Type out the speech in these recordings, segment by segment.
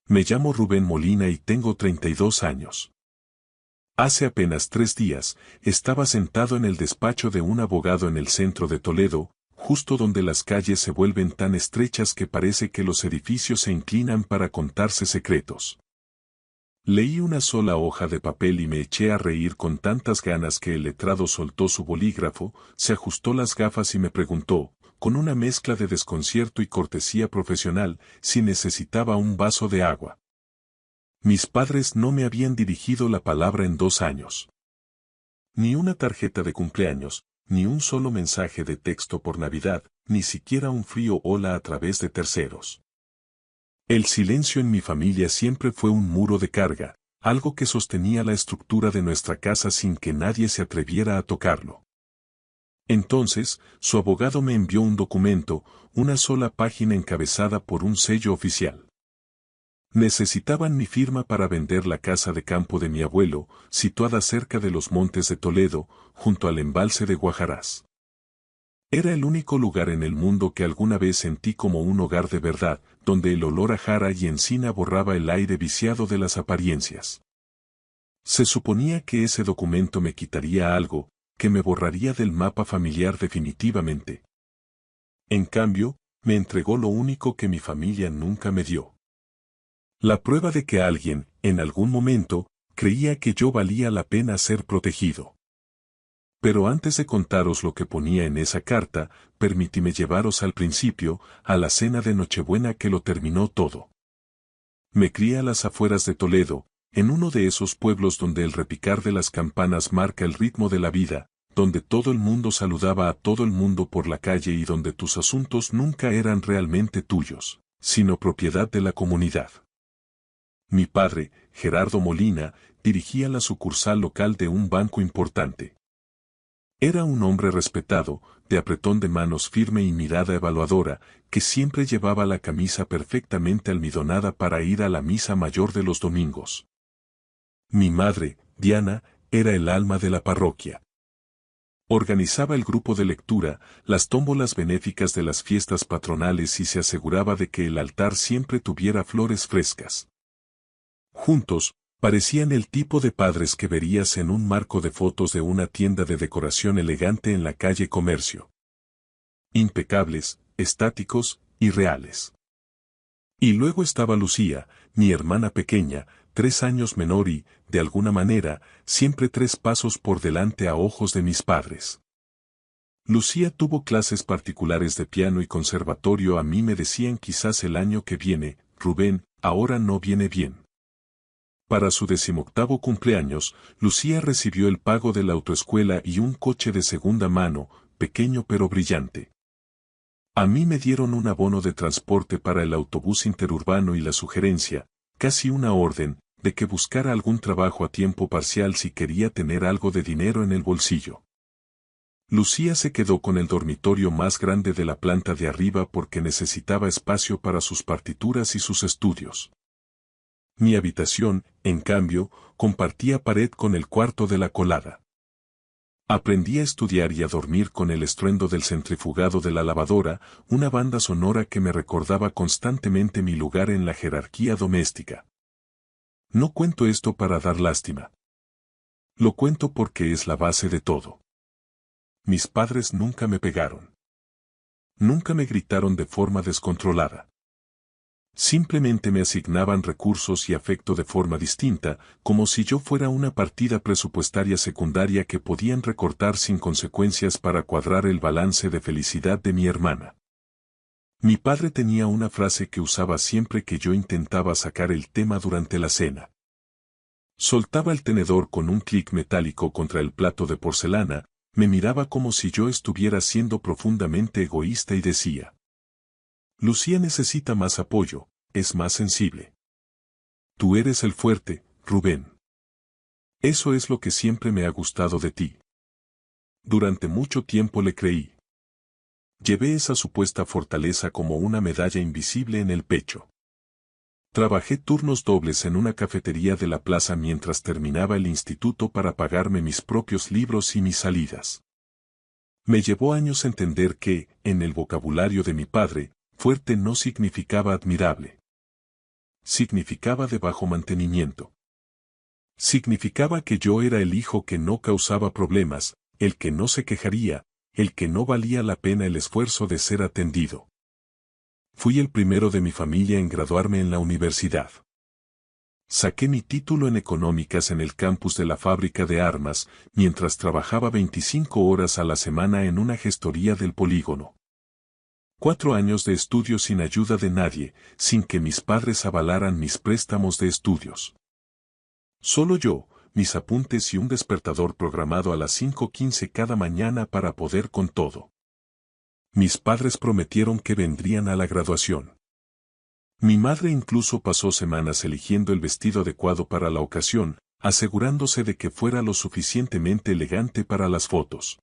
Me llamo Rubén Molina y tengo 32 años. Hace apenas 3 días, estaba sentado en el despacho de un abogado en el centro de Toledo, justo donde las calles se vuelven tan estrechas que parece que los edificios se inclinan para contarse secretos. Leí una sola hoja de papel y me eché a reír con tantas ganas que el letrado soltó su bolígrafo, se ajustó las gafas y me preguntó, con una mezcla de desconcierto y cortesía profesional, si necesitaba un vaso de agua. Mis padres no me habían dirigido la palabra en 2 años. Ni una tarjeta de cumpleaños, ni un solo mensaje de texto por Navidad, ni siquiera un frío hola a través de terceros. El silencio en mi familia siempre fue un muro de carga, algo que sostenía la estructura de nuestra casa sin que nadie se atreviera a tocarlo. Entonces, su abogado me envió un documento, una sola página encabezada por un sello oficial. Necesitaban mi firma para vender la casa de campo de mi abuelo, situada cerca de los montes de Toledo, junto al embalse de Guajarás. Era el único lugar en el mundo que alguna vez sentí como un hogar de verdad, donde el olor a jara y encina borraba el aire viciado de las apariencias. Se suponía que ese documento me quitaría algo, que me borraría del mapa familiar definitivamente. En cambio, me entregó lo único que mi familia nunca me dio. La prueba de que alguien, en algún momento, creía que yo valía la pena ser protegido. Pero antes de contaros lo que ponía en esa carta, permitidme llevaros al principio, a la cena de Nochebuena que lo terminó todo. Me crié a las afueras de Toledo, en uno de esos pueblos donde el repicar de las campanas marca el ritmo de la vida, donde todo el mundo saludaba a todo el mundo por la calle y donde tus asuntos nunca eran realmente tuyos, sino propiedad de la comunidad. Mi padre, Gerardo Molina, dirigía la sucursal local de un banco importante. Era un hombre respetado, de apretón de manos firme y mirada evaluadora, que siempre llevaba la camisa perfectamente almidonada para ir a la misa mayor de los domingos. Mi madre, Diana, era el alma de la parroquia. Organizaba el grupo de lectura, las tómbolas benéficas de las fiestas patronales y se aseguraba de que el altar siempre tuviera flores frescas. Juntos, parecían el tipo de padres que verías en un marco de fotos de una tienda de decoración elegante en la calle Comercio. Impecables, estáticos y reales. Y luego estaba Lucía, mi hermana pequeña, 3 años menor y, de alguna manera, siempre 3 pasos por delante a ojos de mis padres. Lucía tuvo clases particulares de piano y conservatorio. A mí me decían quizás el año que viene, Rubén, ahora no viene bien. Para su 18º cumpleaños, Lucía recibió el pago de la autoescuela y un coche de segunda mano, pequeño pero brillante. A mí me dieron un abono de transporte para el autobús interurbano y la sugerencia, casi una orden, de que buscara algún trabajo a tiempo parcial si quería tener algo de dinero en el bolsillo. Lucía se quedó con el dormitorio más grande de la planta de arriba porque necesitaba espacio para sus partituras y sus estudios. Mi habitación, en cambio, compartía pared con el cuarto de la colada. Aprendí a estudiar y a dormir con el estruendo del centrifugado de la lavadora, una banda sonora que me recordaba constantemente mi lugar en la jerarquía doméstica. No cuento esto para dar lástima. Lo cuento porque es la base de todo. Mis padres nunca me pegaron. Nunca me gritaron de forma descontrolada. Simplemente me asignaban recursos y afecto de forma distinta, como si yo fuera una partida presupuestaria secundaria que podían recortar sin consecuencias para cuadrar el balance de felicidad de mi hermana. Mi padre tenía una frase que usaba siempre que yo intentaba sacar el tema durante la cena. Soltaba el tenedor con un clic metálico contra el plato de porcelana, me miraba como si yo estuviera siendo profundamente egoísta y decía: Lucía necesita más apoyo, es más sensible. Tú eres el fuerte, Rubén. Eso es lo que siempre me ha gustado de ti. Durante mucho tiempo le creí. Llevé esa supuesta fortaleza como una medalla invisible en el pecho. Trabajé turnos dobles en una cafetería de la plaza mientras terminaba el instituto para pagarme mis propios libros y mis salidas. Me llevó años entender que, en el vocabulario de mi padre, fuerte no significaba admirable. significaba de bajo mantenimiento. Significaba que yo era el hijo que no causaba problemas, el que no se quejaría, el que no valía la pena el esfuerzo de ser atendido. Fui el primero de mi familia en graduarme en la universidad. Saqué mi título en económicas en el campus de la fábrica de armas, mientras trabajaba 25 horas a la semana en una gestoría del polígono. 4 años de estudio sin ayuda de nadie, sin que mis padres avalaran mis préstamos de estudios. Solo yo, mis apuntes y un despertador programado a las 5:15 cada mañana para poder con todo. Mis padres prometieron que vendrían a la graduación. Mi madre incluso pasó semanas eligiendo el vestido adecuado para la ocasión, asegurándose de que fuera lo suficientemente elegante para las fotos.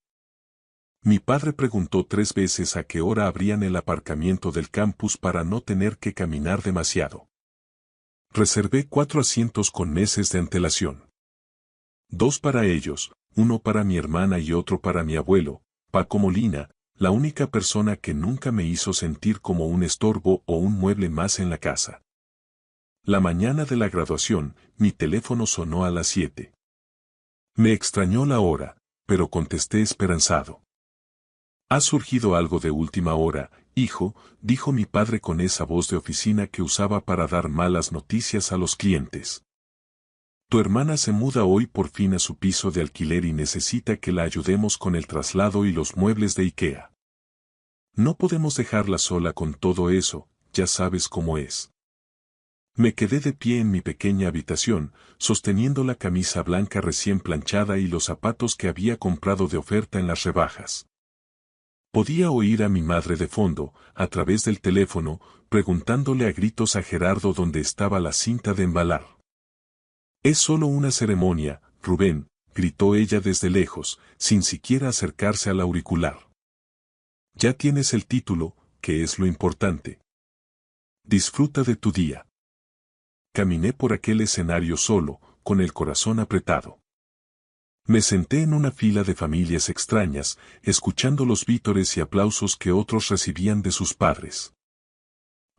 Mi padre preguntó 3 veces a qué hora abrían el aparcamiento del campus para no tener que caminar demasiado. Reservé 4 asientos con meses de antelación. 2 para ellos, uno para mi hermana y otro para mi abuelo, Paco Molina, la única persona que nunca me hizo sentir como un estorbo o un mueble más en la casa. La mañana de la graduación, mi teléfono sonó a las 7. Me extrañó la hora, pero contesté esperanzado. «¿Ha surgido algo de última hora, hijo?», dijo mi padre con esa voz de oficina que usaba para dar malas noticias a los clientes. «Tu hermana se muda hoy por fin a su piso de alquiler y necesita que la ayudemos con el traslado y los muebles de IKEA. No podemos dejarla sola con todo eso, ya sabes cómo es». Me quedé de pie en mi pequeña habitación, sosteniendo la camisa blanca recién planchada y los zapatos que había comprado de oferta en las rebajas. Podía oír a mi madre de fondo, a través del teléfono, preguntándole a gritos a Gerardo dónde estaba la cinta de embalar. «Es solo una ceremonia, Rubén», gritó ella desde lejos, sin siquiera acercarse al auricular. «Ya tienes el título, que es lo importante. Disfruta de tu día». Caminé por aquel escenario solo, con el corazón apretado. Me senté en una fila de familias extrañas, escuchando los vítores y aplausos que otros recibían de sus padres.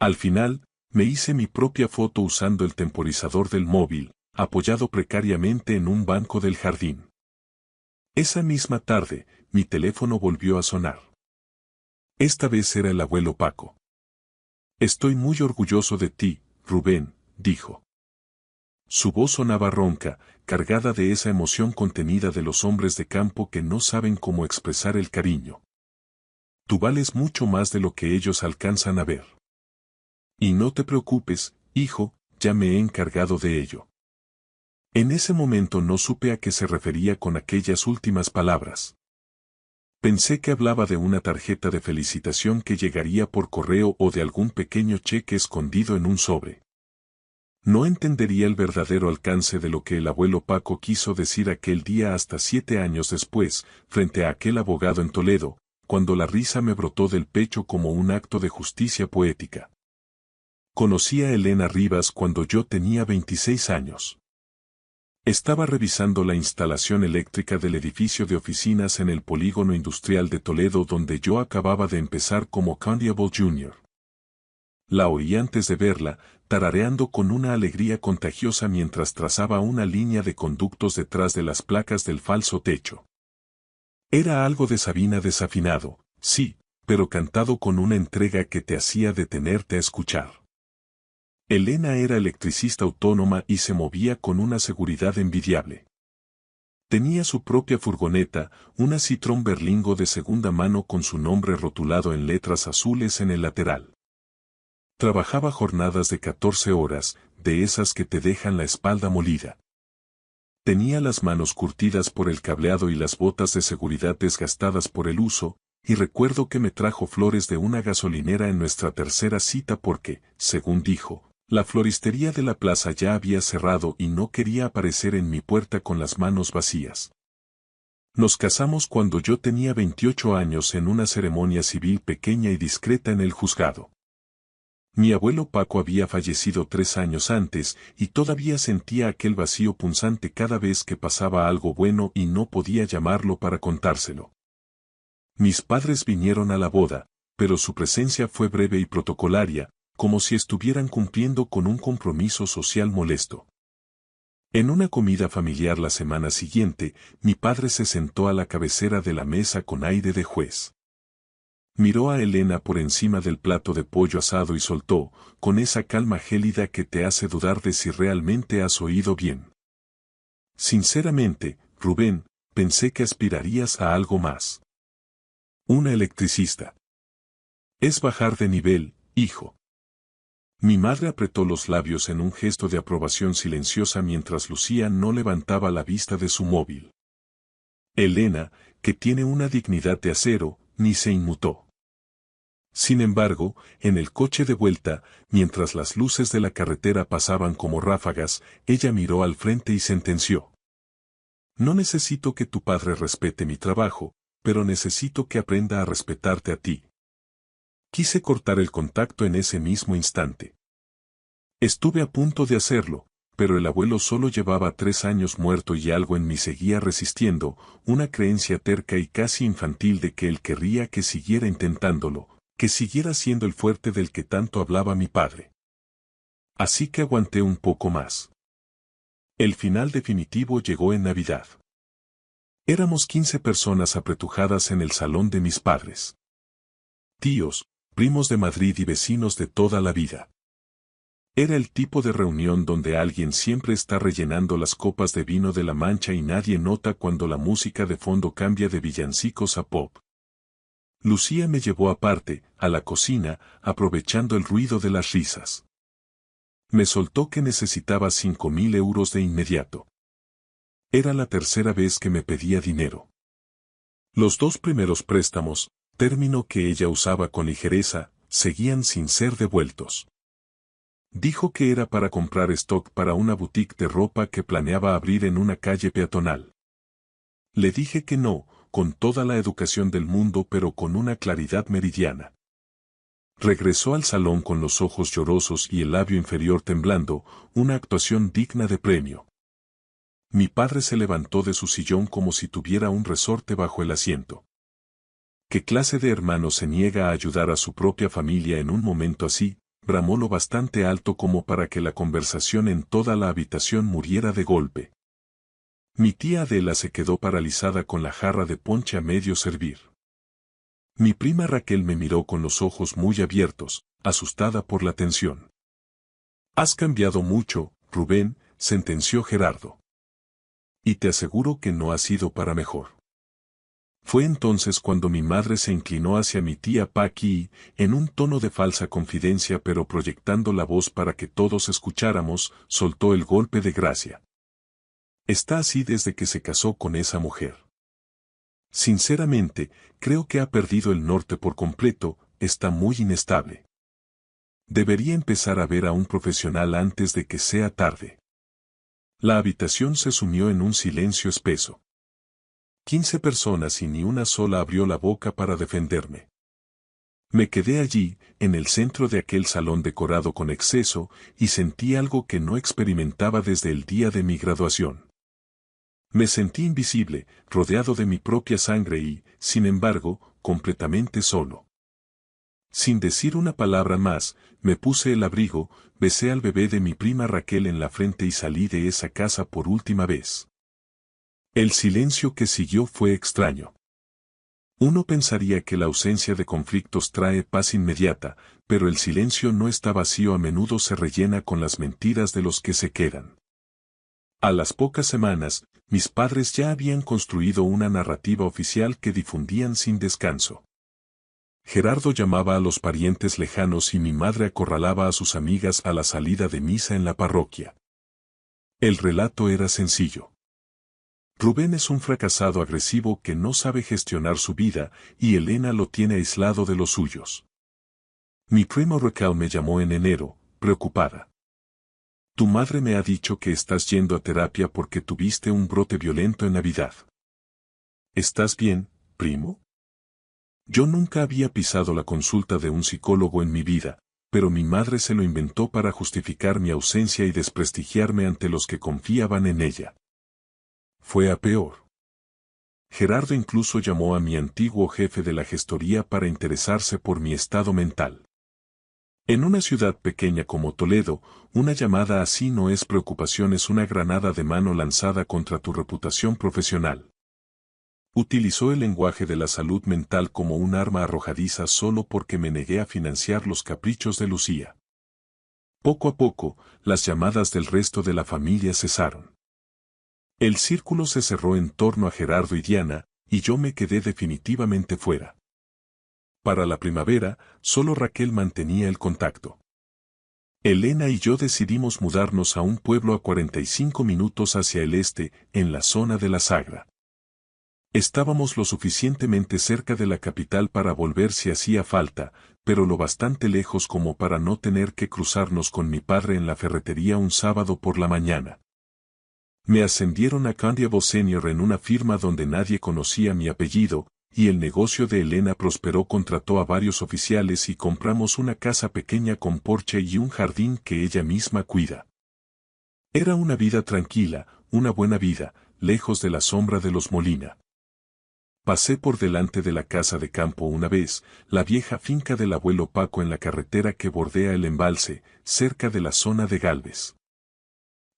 Al final, me hice mi propia foto usando el temporizador del móvil, apoyado precariamente en un banco del jardín. Esa misma tarde, mi teléfono volvió a sonar. Esta vez era el abuelo Paco. «Estoy muy orgulloso de ti, Rubén», dijo. Su voz sonaba ronca, cargada de esa emoción contenida de los hombres de campo que no saben cómo expresar el cariño. «Tú vales mucho más de lo que ellos alcanzan a ver. Y no te preocupes, hijo, ya me he encargado de ello». En ese momento no supe a qué se refería con aquellas últimas palabras. Pensé que hablaba de una tarjeta de felicitación que llegaría por correo o de algún pequeño cheque escondido en un sobre. No entendería el verdadero alcance de lo que el abuelo Paco quiso decir aquel día hasta 7 años después, frente a aquel abogado en Toledo, cuando la risa me brotó del pecho como un acto de justicia poética. Conocí a Elena Rivas cuando yo tenía 26 años. Estaba revisando la instalación eléctrica del edificio de oficinas en el polígono industrial de Toledo donde yo acababa de empezar como Constable Jr. La oí antes de verla, tarareando con una alegría contagiosa mientras trazaba una línea de conductos detrás de las placas del falso techo. Era algo de Sabina desafinado, sí, pero cantado con una entrega que te hacía detenerte a escuchar. Elena era electricista autónoma y se movía con una seguridad envidiable. Tenía su propia furgoneta, una Citroën Berlingo de segunda mano con su nombre rotulado en letras azules en el lateral. Trabajaba jornadas de 14 horas, de esas que te dejan la espalda molida. Tenía las manos curtidas por el cableado y las botas de seguridad desgastadas por el uso, y recuerdo que me trajo flores de una gasolinera en nuestra tercera cita porque, según dijo, la floristería de la plaza ya había cerrado y no quería aparecer en mi puerta con las manos vacías. Nos casamos cuando yo tenía 28 años en una ceremonia civil pequeña y discreta en el juzgado. Mi abuelo Paco había fallecido 3 años antes y todavía sentía aquel vacío punzante cada vez que pasaba algo bueno y no podía llamarlo para contárselo. Mis padres vinieron a la boda, pero su presencia fue breve y protocolaria, como si estuvieran cumpliendo con un compromiso social molesto. En una comida familiar la semana siguiente, mi padre se sentó a la cabecera de la mesa con aire de juez. Miró a Elena por encima del plato de pollo asado y soltó, con esa calma gélida que te hace dudar de si realmente has oído bien. Sinceramente, Rubén, pensé que aspirarías a algo más. Una electricista. Es bajar de nivel, hijo. Mi madre apretó los labios en un gesto de aprobación silenciosa mientras Lucía no levantaba la vista de su móvil. Elena, que tiene una dignidad de acero, ni se inmutó. Sin embargo, en el coche de vuelta, mientras las luces de la carretera pasaban como ráfagas, ella miró al frente y sentenció. No necesito que tu padre respete mi trabajo, pero necesito que aprenda a respetarte a ti. Quise cortar el contacto en ese mismo instante. Estuve a punto de hacerlo, pero el abuelo solo llevaba 3 años muerto y algo en mí seguía resistiendo, una creencia terca y casi infantil de que él querría que siguiera intentándolo, que siguiera siendo el fuerte del que tanto hablaba mi padre. Así que aguanté un poco más. El final definitivo llegó en Navidad. Éramos 15 personas apretujadas en el salón de mis padres. Tíos, primos de Madrid y vecinos de toda la vida. Era el tipo de reunión donde alguien siempre está rellenando las copas de vino de la mancha y nadie nota cuando la música de fondo cambia de villancicos a pop. Lucía me llevó aparte, a la cocina, aprovechando el ruido de las risas. Me soltó que necesitaba 5.000 euros de inmediato. Era la tercera vez que me pedía dinero. Los 2 primeros préstamos, término que ella usaba con ligereza, seguían sin ser devueltos. Dijo que era para comprar stock para una boutique de ropa que planeaba abrir en una calle peatonal. Le dije que no, con toda la educación del mundo pero con una claridad meridiana. Regresó al salón con los ojos llorosos y el labio inferior temblando, una actuación digna de premio. Mi padre se levantó de su sillón como si tuviera un resorte bajo el asiento. ¿Qué clase de hermano se niega a ayudar a su propia familia en un momento así? Bramó lo bastante alto como para que la conversación en toda la habitación muriera de golpe. Mi tía Adela se quedó paralizada con la jarra de ponche a medio servir. Mi prima Raquel me miró con los ojos muy abiertos, asustada por la tensión. Has cambiado mucho, Rubén, sentenció Gerardo. Y te aseguro que no ha sido para mejor. Fue entonces cuando mi madre se inclinó hacia mi tía Paqui y, en un tono de falsa confidencia pero proyectando la voz para que todos escucháramos, soltó el golpe de gracia. Está así desde que se casó con esa mujer. Sinceramente, creo que ha perdido el norte por completo, está muy inestable. Debería empezar a ver a un profesional antes de que sea tarde. La habitación se sumió en un silencio espeso. 15 personas y ni una sola abrió la boca para defenderme. Me quedé allí, en el centro de aquel salón decorado con exceso, y sentí algo que no experimentaba desde el día de mi graduación. Me sentí invisible, rodeado de mi propia sangre y, sin embargo, completamente solo. Sin decir una palabra más, me puse el abrigo, besé al bebé de mi prima Raquel en la frente y salí de esa casa por última vez. El silencio que siguió fue extraño. Uno pensaría que la ausencia de conflictos trae paz inmediata, pero el silencio no está vacío, a menudo se rellena con las mentiras de los que se quedan. A las pocas semanas, mis padres ya habían construido una narrativa oficial que difundían sin descanso. Gerardo llamaba a los parientes lejanos y mi madre acorralaba a sus amigas a la salida de misa en la parroquia. El relato era sencillo. Rubén es un fracasado agresivo que no sabe gestionar su vida, y Elena lo tiene aislado de los suyos. Mi primo Raquel me llamó en enero, preocupada. Tu madre me ha dicho que estás yendo a terapia porque tuviste un brote violento en Navidad. ¿Estás bien, primo? Yo nunca había pisado la consulta de un psicólogo en mi vida, pero mi madre se lo inventó para justificar mi ausencia y desprestigiarme ante los que confiaban en ella. Fue a peor. Gerardo incluso llamó a mi antiguo jefe de la gestoría para interesarse por mi estado mental. En una ciudad pequeña como Toledo, una llamada así no es preocupación, es una granada de mano lanzada contra tu reputación profesional. Utilizó el lenguaje de la salud mental como un arma arrojadiza solo porque me negué a financiar los caprichos de Lucía. Poco a poco, las llamadas del resto de la familia cesaron. El círculo se cerró en torno a Gerardo y Diana, y yo me quedé definitivamente fuera. Para la primavera, solo Raquel mantenía el contacto. Elena y yo decidimos mudarnos a un pueblo a 45 minutos hacia el este, en la zona de la Sagra. Estábamos lo suficientemente cerca de la capital para volver si hacía falta, pero lo bastante lejos como para no tener que cruzarnos con mi padre en la ferretería un sábado por la mañana. Me ascendieron a Candiabo Senior en una firma donde nadie conocía mi apellido, y el negocio de Elena prosperó. Contrató a varios oficiales y compramos una casa pequeña con porche y un jardín que ella misma cuida. Era una vida tranquila, una buena vida, lejos de la sombra de los Molina. Pasé por delante de la casa de campo una vez, la vieja finca del abuelo Paco en la carretera que bordea el embalse, cerca de la zona de Gálvez.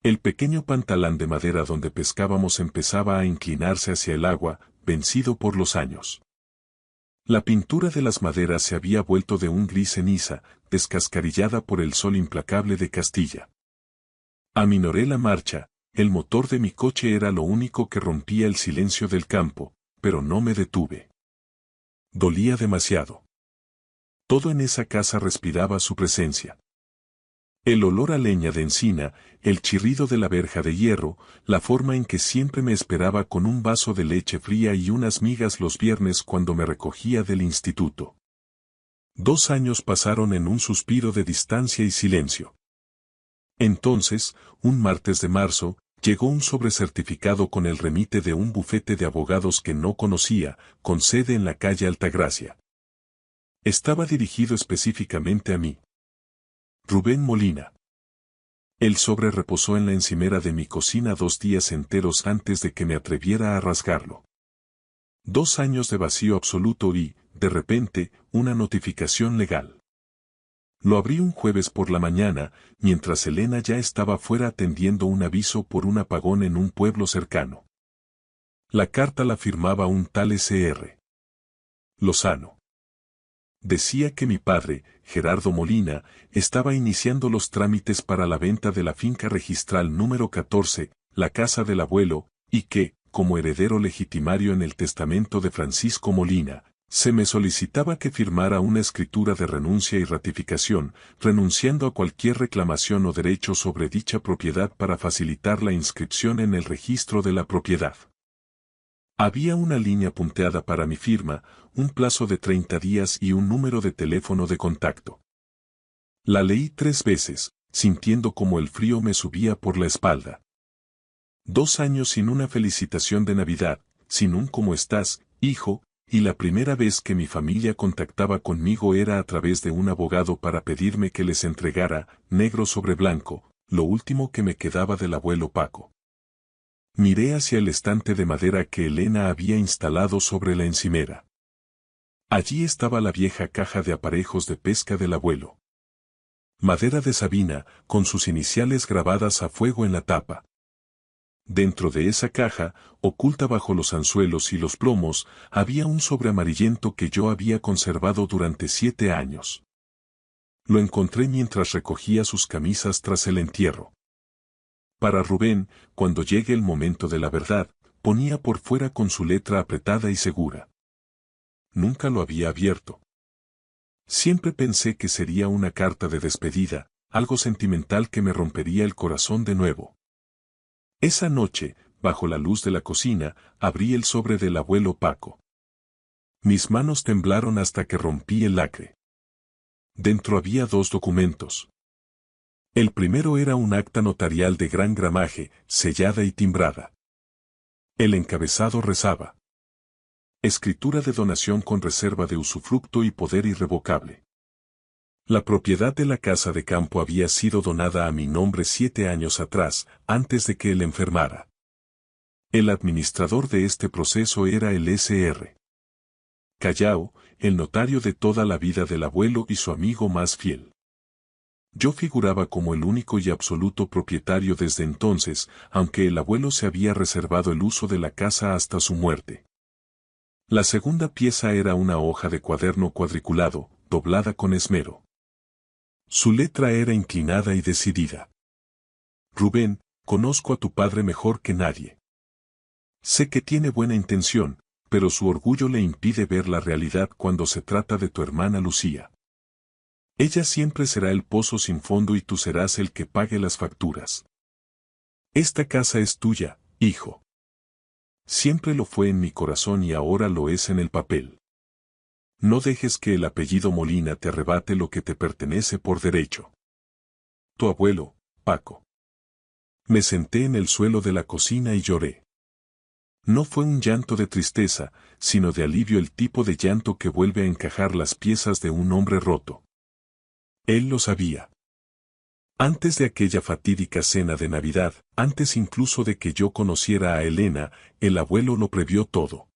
El pequeño pantalán de madera donde pescábamos empezaba a inclinarse hacia el agua, vencido por los años. La pintura de las maderas se había vuelto de un gris ceniza, descascarillada por el sol implacable de Castilla. Aminoré la marcha, el motor de mi coche era lo único que rompía el silencio del campo, pero no me detuve. Dolía demasiado. Todo en esa casa respiraba su presencia. El olor a leña de encina, el chirrido de la verja de hierro, la forma en que siempre me esperaba con un vaso de leche fría y unas migas los viernes cuando me recogía del instituto. 2 años pasaron en un suspiro de distancia y silencio. Entonces, un martes de marzo, llegó un sobrecertificado con el remite de un bufete de abogados que no conocía, con sede en la calle Altagracia. Estaba dirigido específicamente a mí. Rubén Molina. El sobre reposó en la encimera de mi cocina 2 días enteros antes de que me atreviera a rasgarlo. 2 años de vacío absoluto y, de repente, una notificación legal. Lo abrí un jueves por la mañana, mientras Elena ya estaba fuera atendiendo un aviso por un apagón en un pueblo cercano. La carta la firmaba un tal S.R. Lozano. Decía que mi padre, Gerardo Molina, estaba iniciando los trámites para la venta de la finca registral número 14, la casa del abuelo, y que, como heredero legitimario en el testamento de Francisco Molina, se me solicitaba que firmara una escritura de renuncia y ratificación, renunciando a cualquier reclamación o derecho sobre dicha propiedad para facilitar la inscripción en el registro de la propiedad. Había una línea punteada para mi firma, un plazo de 30 días y un número de teléfono de contacto. La leí 3 veces, sintiendo como el frío me subía por la espalda. 2 años sin una felicitación de Navidad, sin un ¿cómo estás, hijo? Y la primera vez que mi familia contactaba conmigo era a través de un abogado para pedirme que les entregara, negro sobre blanco, lo último que me quedaba del abuelo Paco. Miré hacia el estante de madera que Elena había instalado sobre la encimera. Allí estaba la vieja caja de aparejos de pesca del abuelo. Madera de Sabina, con sus iniciales grabadas a fuego en la tapa. Dentro de esa caja, oculta bajo los anzuelos y los plomos, había un sobre amarillento que yo había conservado durante 7 años. Lo encontré mientras recogía sus camisas tras el entierro. Para Rubén, cuando llegue el momento de la verdad, ponía por fuera con su letra apretada y segura. Nunca lo había abierto. Siempre pensé que sería una carta de despedida, algo sentimental que me rompería el corazón de nuevo. Esa noche, bajo la luz de la cocina, abrí el sobre del abuelo Paco. Mis manos temblaron hasta que rompí el lacre. Dentro había 2 documentos. El primero era un acta notarial de gran gramaje, sellada y timbrada. El encabezado rezaba: escritura de donación con reserva de usufructo y poder irrevocable. La propiedad de la casa de campo había sido donada a mi nombre 7 años atrás, antes de que él enfermara. El administrador de este proceso era el S.R. Callao, el notario de toda la vida del abuelo y su amigo más fiel. Yo figuraba como el único y absoluto propietario desde entonces, aunque el abuelo se había reservado el uso de la casa hasta su muerte. La segunda pieza era una hoja de cuaderno cuadriculado, doblada con esmero. Su letra era inclinada y decidida. Rubén, conozco a tu padre mejor que nadie. Sé que tiene buena intención, pero su orgullo le impide ver la realidad cuando se trata de tu hermana Lucía. Ella siempre será el pozo sin fondo y tú serás el que pague las facturas. Esta casa es tuya, hijo. Siempre lo fue en mi corazón y ahora lo es en el papel. No dejes que el apellido Molina te arrebate lo que te pertenece por derecho. Tu abuelo, Paco. Me senté en el suelo de la cocina y lloré. No fue un llanto de tristeza, sino de alivio, el tipo de llanto que vuelve a encajar las piezas de un hombre roto. Él lo sabía. Antes de aquella fatídica cena de Navidad, antes incluso de que yo conociera a Elena, el abuelo lo previó todo.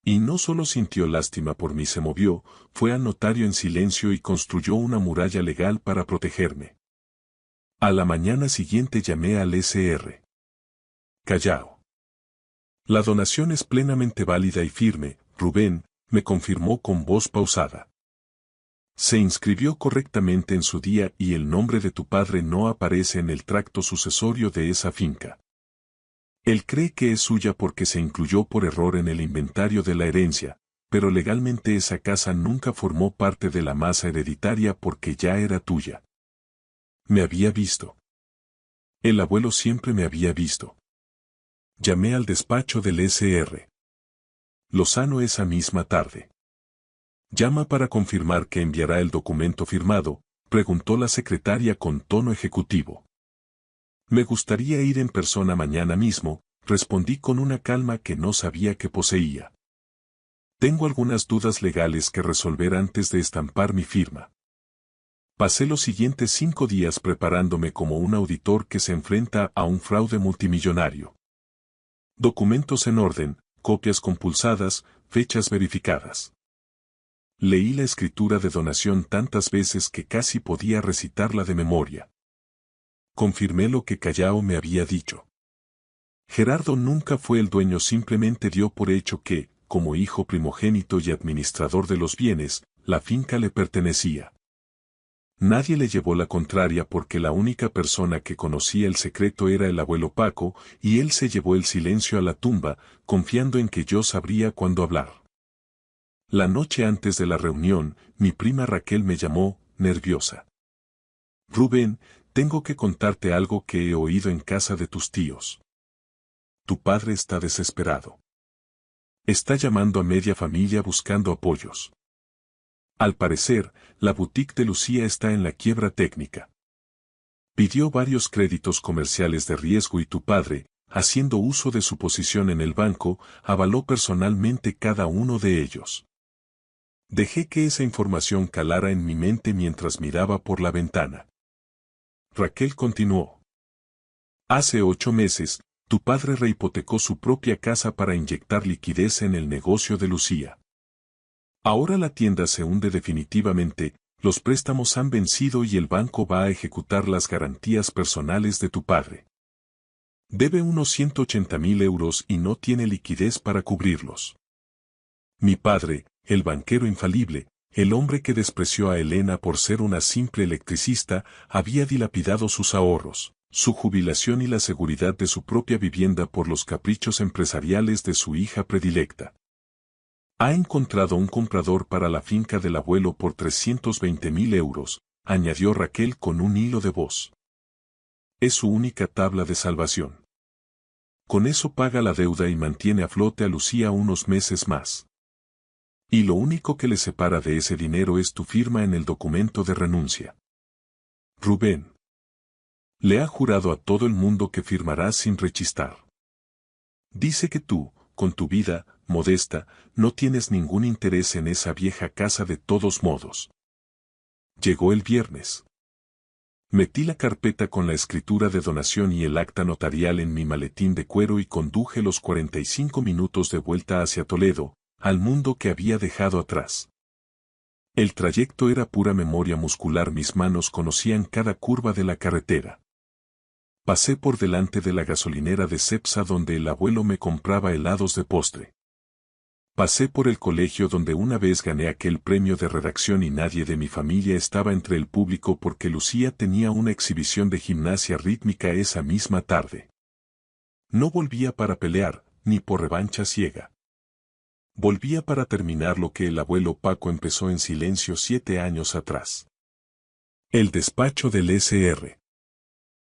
Y no solo sintió lástima por mí, se movió, fue al notario en silencio y construyó una muralla legal para protegerme. A la mañana siguiente llamé al Sr. Callao. La donación es plenamente válida y firme, Rubén, me confirmó con voz pausada. Se inscribió correctamente en su día y el nombre de tu padre no aparece en el tracto sucesorio de esa finca. Él cree que es suya porque se incluyó por error en el inventario de la herencia, pero legalmente esa casa nunca formó parte de la masa hereditaria porque ya era tuya. Me había visto. El abuelo siempre me había visto. Llamé al despacho del Sr. Lozano esa misma tarde. Llama para confirmar que enviará el documento firmado, preguntó la secretaria con tono ejecutivo. Me gustaría ir en persona mañana mismo, respondí con una calma que no sabía que poseía. Tengo algunas dudas legales que resolver antes de estampar mi firma. Pasé los siguientes 5 días preparándome como un auditor que se enfrenta a un fraude multimillonario. Documentos en orden, copias compulsadas, fechas verificadas. Leí la escritura de donación tantas veces que casi podía recitarla de memoria. Confirmé lo que Callao me había dicho. Gerardo nunca fue el dueño, simplemente dio por hecho que, como hijo primogénito y administrador de los bienes, la finca le pertenecía. Nadie le llevó la contraria porque la única persona que conocía el secreto era el abuelo Paco, y él se llevó el silencio a la tumba, confiando en que yo sabría cuándo hablar. La noche antes de la reunión, mi prima Raquel me llamó, nerviosa. Rubén, tengo que contarte algo que he oído en casa de tus tíos. Tu padre está desesperado. Está llamando a media familia buscando apoyos. Al parecer, la boutique de Lucía está en la quiebra técnica. Pidió varios créditos comerciales de riesgo y tu padre, haciendo uso de su posición en el banco, avaló personalmente cada uno de ellos. Dejé que esa información calara en mi mente mientras miraba por la ventana. Raquel continuó. Hace 8 meses, tu padre rehipotecó su propia casa para inyectar liquidez en el negocio de Lucía. Ahora la tienda se hunde definitivamente, los préstamos han vencido y el banco va a ejecutar las garantías personales de tu padre. Debe unos 180.000 euros y no tiene liquidez para cubrirlos. Mi padre, el banquero infalible, el hombre que despreció a Elena por ser una simple electricista, había dilapidado sus ahorros, su jubilación y la seguridad de su propia vivienda por los caprichos empresariales de su hija predilecta. Ha encontrado un comprador para la finca del abuelo por 320.000 euros, añadió Raquel con un hilo de voz. Es su única tabla de salvación. Con eso paga la deuda y mantiene a flote a Lucía unos meses más. Y lo único que le separa de ese dinero es tu firma en el documento de renuncia. Rubén. Le ha jurado a todo el mundo que firmarás sin rechistar. Dice que tú, con tu vida, modesta, no tienes ningún interés en esa vieja casa de todos modos. Llegó el viernes. Metí la carpeta con la escritura de donación y el acta notarial en mi maletín de cuero y conduje los 45 minutos de vuelta hacia Toledo, al mundo que había dejado atrás. El trayecto era pura memoria muscular, mis manos conocían cada curva de la carretera. Pasé por delante de la gasolinera de Cepsa donde el abuelo me compraba helados de postre. Pasé por el colegio donde una vez gané aquel premio de redacción y nadie de mi familia estaba entre el público porque Lucía tenía una exhibición de gimnasia rítmica esa misma tarde. No volvía para pelear, ni por revancha ciega. Volvía para terminar lo que el abuelo Paco empezó en silencio 7 años atrás. El despacho del S.R.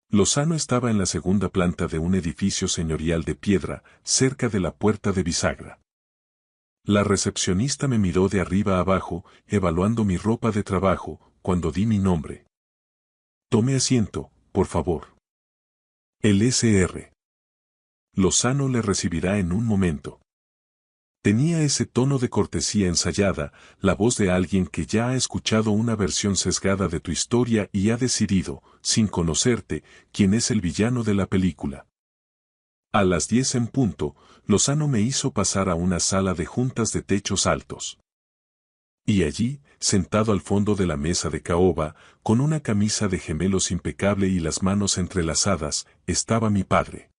Lozano estaba en la segunda planta de un edificio señorial de piedra, cerca de la puerta de bisagra. La recepcionista me miró de arriba abajo, evaluando mi ropa de trabajo, cuando di mi nombre. Tome asiento, por favor. El S.R. Lozano le recibirá en un momento. Tenía ese tono de cortesía ensayada, la voz de alguien que ya ha escuchado una versión sesgada de tu historia y ha decidido, sin conocerte, quién es el villano de la película. A las 10 en punto, Lozano me hizo pasar a una sala de juntas de techos altos. Y allí, sentado al fondo de la mesa de caoba, con una camisa de gemelos impecable y las manos entrelazadas, estaba mi padre.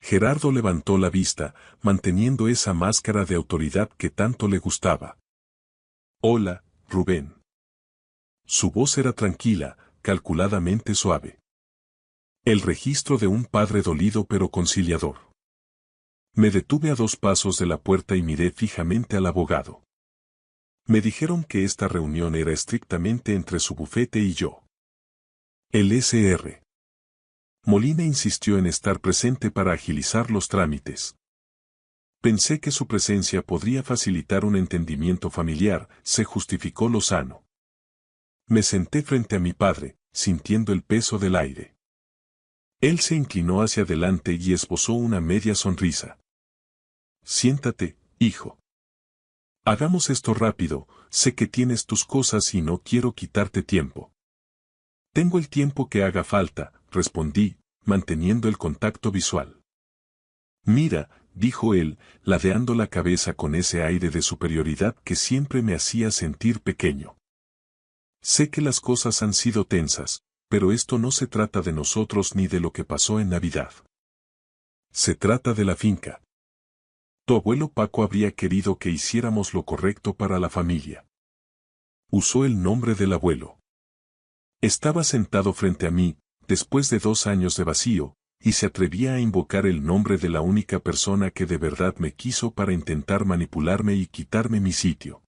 Gerardo levantó la vista, manteniendo esa máscara de autoridad que tanto le gustaba. Hola, Rubén. Su voz era tranquila, calculadamente suave. El registro de un padre dolido pero conciliador. Me detuve a 2 pasos de la puerta y miré fijamente al abogado. Me dijeron que esta reunión era estrictamente entre su bufete y yo. El S.R. Molina insistió en estar presente para agilizar los trámites. Pensé que su presencia podría facilitar un entendimiento familiar, se justificó Lozano. Me senté frente a mi padre, sintiendo el peso del aire. Él se inclinó hacia adelante y esbozó una media sonrisa. Siéntate, hijo. Hagamos esto rápido, sé que tienes tus cosas y no quiero quitarte tiempo. Tengo el tiempo que haga falta, respondí, manteniendo el contacto visual. Mira, dijo él, ladeando la cabeza con ese aire de superioridad que siempre me hacía sentir pequeño. Sé que las cosas han sido tensas, pero esto no se trata de nosotros ni de lo que pasó en Navidad. Se trata de la finca. Tu abuelo Paco habría querido que hiciéramos lo correcto para la familia. Usó el nombre del abuelo. Estaba sentado frente a mí, después de 2 años de vacío, y se atrevía a invocar el nombre de la única persona que de verdad me quiso para intentar manipularme y quitarme mi sitio.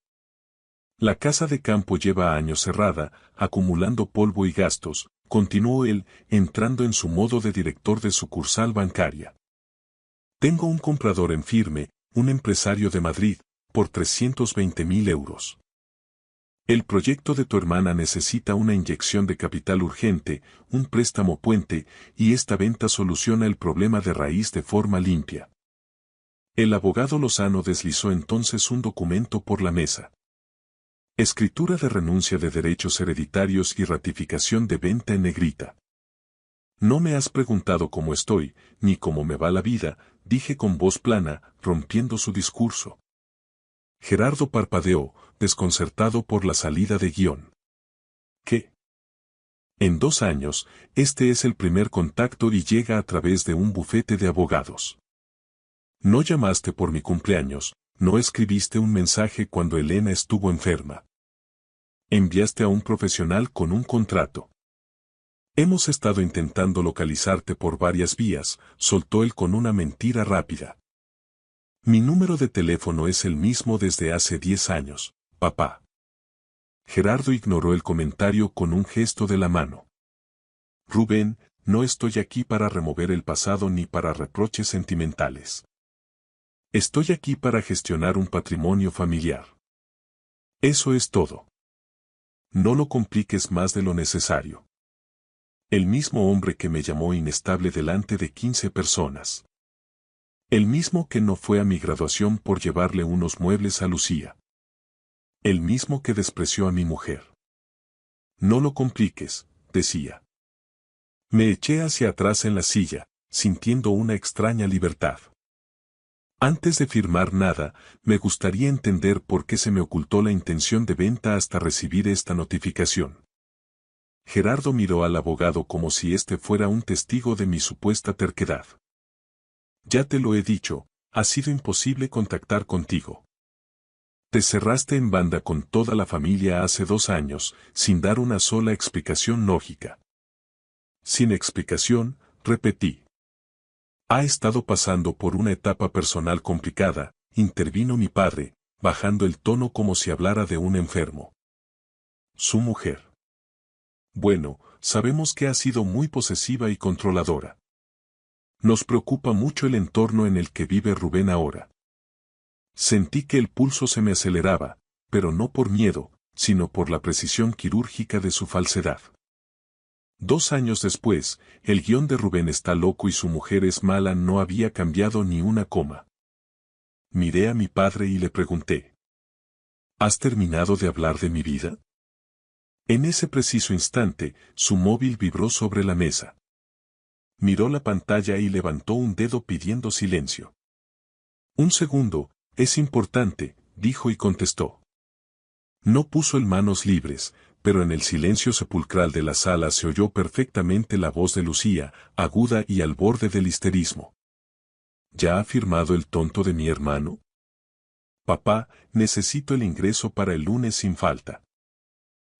La casa de campo lleva años cerrada, acumulando polvo y gastos, continuó él, entrando en su modo de director de sucursal bancaria. Tengo un comprador en firme, un empresario de Madrid, por 320.000 euros. El proyecto de tu hermana necesita una inyección de capital urgente, un préstamo puente, y esta venta soluciona el problema de raíz de forma limpia. El abogado Lozano deslizó entonces un documento por la mesa. Escritura de renuncia de derechos hereditarios y ratificación de venta en negrita. No me has preguntado cómo estoy, ni cómo me va la vida, dije con voz plana, rompiendo su discurso. Gerardo parpadeó, desconcertado por la salida de guión. ¿Qué? En 2 años, este es el primer contacto y llega a través de un bufete de abogados. No llamaste por mi cumpleaños, no escribiste un mensaje cuando Elena estuvo enferma. Enviaste a un profesional con un contrato. Hemos estado intentando localizarte por varias vías, soltó él con una mentira rápida. Mi número de teléfono es el mismo desde hace 10 años, papá. Gerardo ignoró el comentario con un gesto de la mano. Rubén, no estoy aquí para remover el pasado ni para reproches sentimentales. Estoy aquí para gestionar un patrimonio familiar. Eso es todo. No lo compliques más de lo necesario. El mismo hombre que me llamó inestable delante de 15 personas. El mismo que no fue a mi graduación por llevarle unos muebles a Lucía. El mismo que despreció a mi mujer. No lo compliques, decía. Me eché hacia atrás en la silla, sintiendo una extraña libertad. Antes de firmar nada, me gustaría entender por qué se me ocultó la intención de venta hasta recibir esta notificación. Gerardo miró al abogado como si éste fuera un testigo de mi supuesta terquedad. Ya te lo he dicho, ha sido imposible contactar contigo. Te cerraste en banda con toda la familia hace 2 años, sin dar una sola explicación lógica. Sin explicación, repetí. Ha estado pasando por una etapa personal complicada, intervino mi padre, bajando el tono como si hablara de un enfermo. Su mujer. Bueno, sabemos que ha sido muy posesiva y controladora. Nos preocupa mucho el entorno en el que vive Rubén ahora. Sentí que el pulso se me aceleraba, pero no por miedo, sino por la precisión quirúrgica de su falsedad. 2 años después, el guión de Rubén está loco y su mujer es mala no había cambiado ni una coma. Miré a mi padre y le pregunté. ¿Has terminado de hablar de mi vida? En ese preciso instante, su móvil vibró sobre la mesa. Miró la pantalla y levantó un dedo pidiendo silencio. Un segundo, es importante, dijo y contestó. No puso en manos libres, pero en el silencio sepulcral de la sala se oyó perfectamente la voz de Lucía, aguda y al borde del histerismo. ¿Ya ha firmado el tonto de mi hermano? Papá, necesito el ingreso para el lunes sin falta.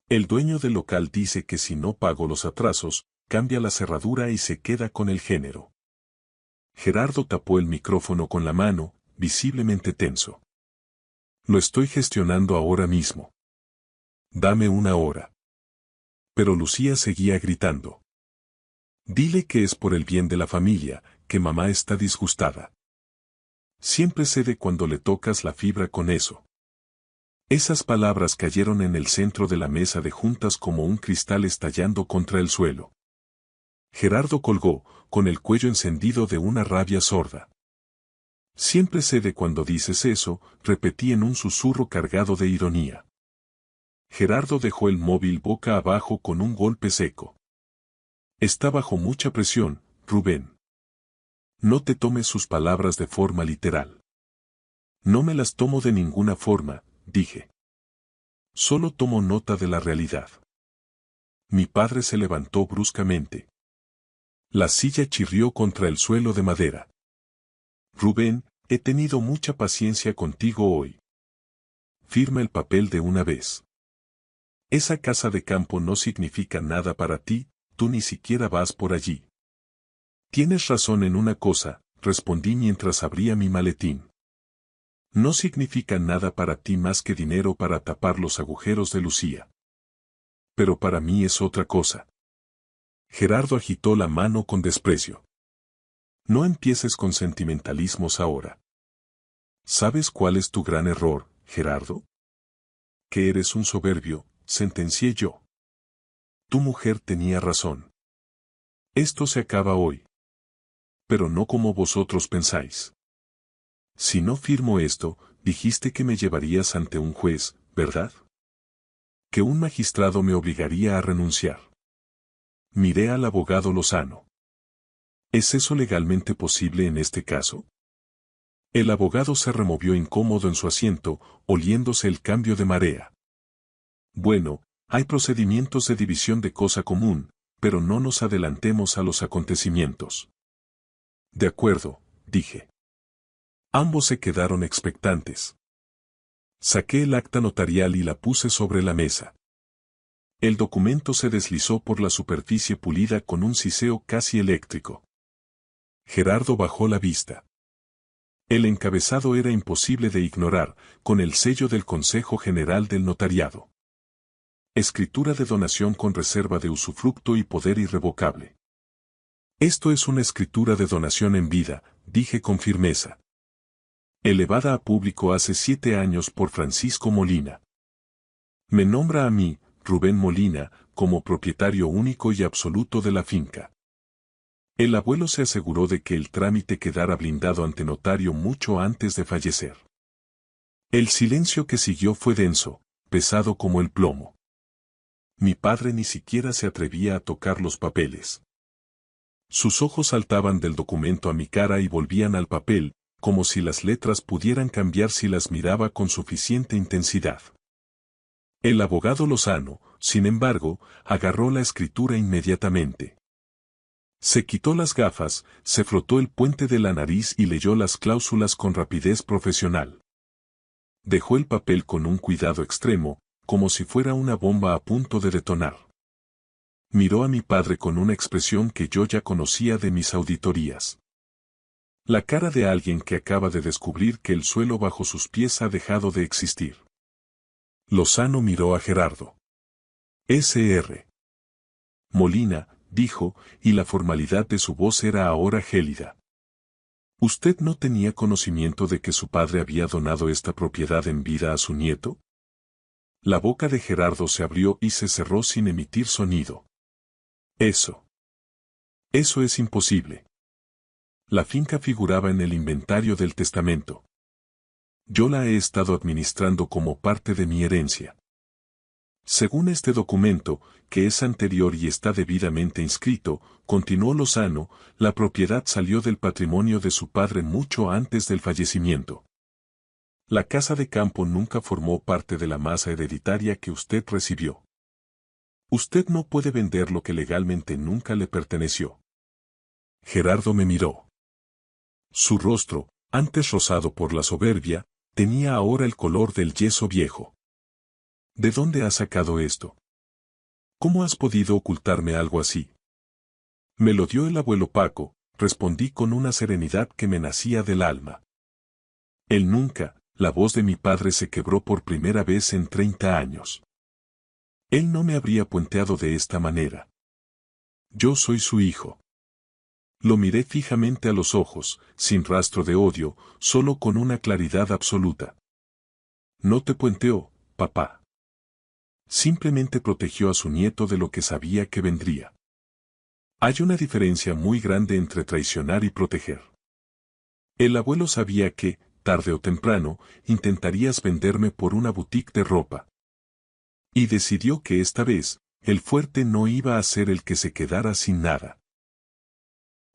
El dueño del local dice que si no pago los atrasos, cambia la cerradura y se queda con el género. Gerardo tapó el micrófono con la mano, visiblemente tenso. Lo estoy gestionando ahora mismo. Dame 1 hora. Pero Lucía seguía gritando. Dile que es por el bien de la familia, que mamá está disgustada. Siempre cede cuando le tocas la fibra con eso. Esas palabras cayeron en el centro de la mesa de juntas como un cristal estallando contra el suelo. Gerardo colgó, con el cuello encendido de una rabia sorda. Siempre cede cuando dices eso, repetí en un susurro cargado de ironía. Gerardo dejó el móvil boca abajo con un golpe seco. Está bajo mucha presión, Rubén. No te tomes sus palabras de forma literal. No me las tomo de ninguna forma, dije. Solo tomo nota de la realidad. Mi padre se levantó bruscamente. La silla chirrió contra el suelo de madera. Rubén, he tenido mucha paciencia contigo hoy. Firma el papel de una vez. Esa casa de campo no significa nada para ti, tú ni siquiera vas por allí. Tienes razón en una cosa, respondí mientras abría mi maletín. No significa nada para ti más que dinero para tapar los agujeros de Lucía. Pero para mí es otra cosa. Gerardo agitó la mano con desprecio. No empieces con sentimentalismos ahora. ¿Sabes cuál es tu gran error, Gerardo? Que eres un soberbio, sentencié yo. Tu mujer tenía razón. Esto se acaba hoy. Pero no como vosotros pensáis. Si no firmo esto, dijiste que me llevarías ante un juez, ¿verdad? Que un magistrado me obligaría a renunciar. Miré al abogado Lozano. ¿Es eso legalmente posible en este caso? El abogado se removió incómodo en su asiento, oliéndose el cambio de marea. Bueno, hay procedimientos de división de cosa común, pero no nos adelantemos a los acontecimientos. De acuerdo, dije. Ambos se quedaron expectantes. Saqué el acta notarial y la puse sobre la mesa. El documento se deslizó por la superficie pulida con un siseo casi eléctrico. Gerardo bajó la vista. El encabezado era imposible de ignorar, con el sello del Consejo General del Notariado. Escritura de donación con reserva de usufructo y poder irrevocable. Esto es una escritura de donación en vida, dije con firmeza. Elevada a público hace 7 años por Francisco Molina. Me nombra a mí, Rubén Molina, como propietario único y absoluto de la finca. El abuelo se aseguró de que el trámite quedara blindado ante notario mucho antes de fallecer. El silencio que siguió fue denso, pesado como el plomo. Mi padre ni siquiera se atrevía a tocar los papeles. Sus ojos saltaban del documento a mi cara y volvían al papel, como si las letras pudieran cambiar si las miraba con suficiente intensidad. El abogado Lozano, sin embargo, agarró la escritura inmediatamente. Se quitó las gafas, se frotó el puente de la nariz y leyó las cláusulas con rapidez profesional. Dejó el papel con un cuidado extremo, como si fuera una bomba a punto de detonar. Miró a mi padre con una expresión que yo ya conocía de mis auditorías. La cara de alguien que acaba de descubrir que el suelo bajo sus pies ha dejado de existir. Lozano miró a Gerardo. S.R. Molina, dijo, y la formalidad de su voz era ahora gélida. ¿Usted no tenía conocimiento de que su padre había donado esta propiedad en vida a su nieto? La boca de Gerardo se abrió y se cerró sin emitir sonido. Eso es imposible. La finca figuraba en el inventario del testamento. Yo la he estado administrando como parte de mi herencia. Según este documento, que es anterior y está debidamente inscrito, continuó Lozano, la propiedad salió del patrimonio de su padre mucho antes del fallecimiento. La casa de campo nunca formó parte de la masa hereditaria que usted recibió. Usted no puede vender lo que legalmente nunca le perteneció. Gerardo me miró. Su rostro, antes rosado por la soberbia, tenía ahora el color del yeso viejo. ¿De dónde has sacado esto? ¿Cómo has podido ocultarme algo así? Me lo dio el abuelo Paco, respondí con una serenidad que me nacía del alma. Él nunca, la voz de mi padre se quebró por primera vez en 30 años. Él no me habría puenteado de esta manera. Yo soy su hijo. Lo miré fijamente a los ojos, sin rastro de odio, solo con una claridad absoluta. No te puenteó, papá. Simplemente protegió a su nieto de lo que sabía que vendría. Hay una diferencia muy grande entre traicionar y proteger. El abuelo sabía que, tarde o temprano, intentarías venderme por una boutique de ropa. Y decidió que esta vez, el fuerte no iba a ser el que se quedara sin nada.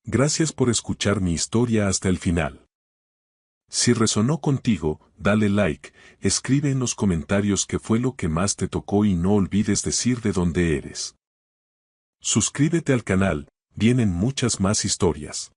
Gracias por escuchar mi historia hasta el final. Si resonó contigo, dale like, escribe en los comentarios qué fue lo que más te tocó y no olvides decir de dónde eres. Suscríbete al canal, vienen muchas más historias.